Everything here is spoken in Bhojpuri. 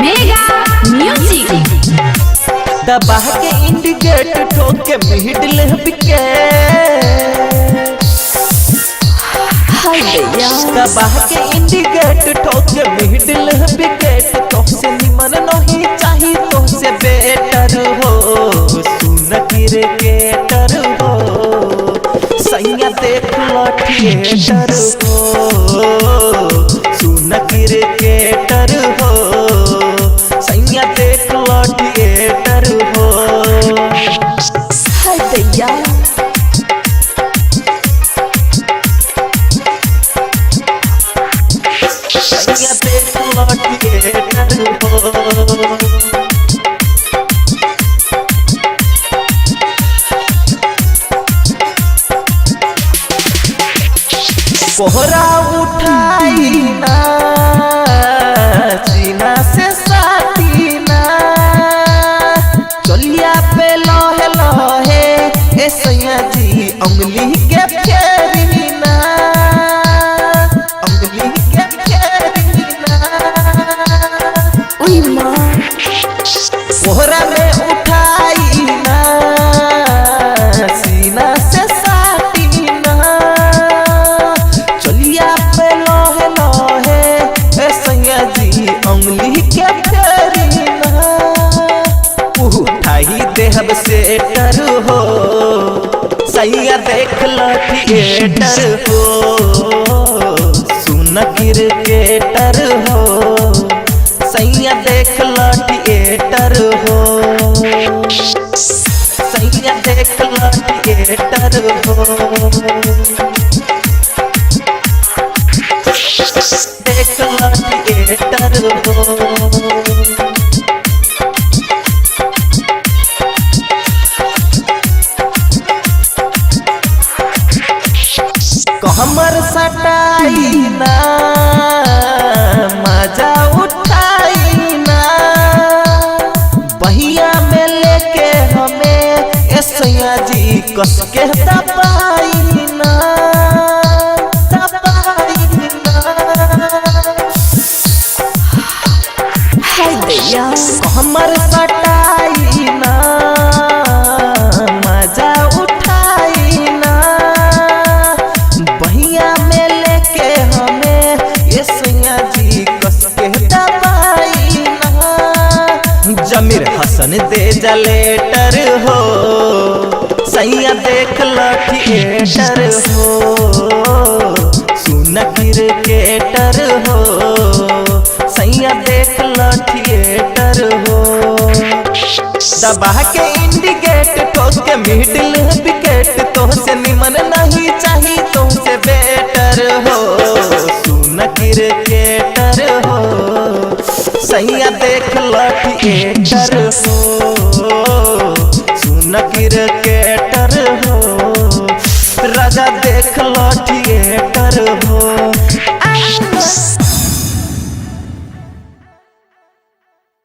मेगा म्यूजिक दबा के इंडिकेट ठोक के मिडिल विकेट दबा के इंडिकेट ठोक के मिडिल विकेट तो से निमन नहीं चाहिए तो से बेटर हो सुन क्रिकेटर हो सैया देख लो थिएटर हो सुन क्रिकेटर हो सैया देख लो थिएटर हो हाय दैया सैया देख लो थिएटर हो कोहरा उठाई ना सीना से साथी ना चलिया पे लहे लहे ए सैया जी उंगली के फेरी ना उंगली के फेरी ना ओई मां कोहरा में उठाई ना सीना से साथी ना चलिया पे लहे लहे ए सैया जी उंगली के फेरी ना उठाई देहब से डर हो सैया देख लो थिएटर हो सुन क्रिकेटर हो सैया देख लो थिएटर हो सैया देख लो थिएटर हो देख लो थिएटर हो हमर सटाई ना मजा उठाई ना बहिया में लेके हमें ए सैया जी कस के दबाई ना हाय दैया हमर सटाई ना मजा उठाई ना बहिया में लेके हमें ये सैया जी कस के दबाई ना जमीर हसन दे जलेटर हो सैया देख लो थिएटर हो सुन क्रिकेटर हो सैया देख लो थिएटर हो दबा के इंडिकेट ठोक के मिडिल विकेट तो से निमन नहीं चाहिए तो से बेटर हो सुन क्रिकेटर हो सैया देख लो थिएटर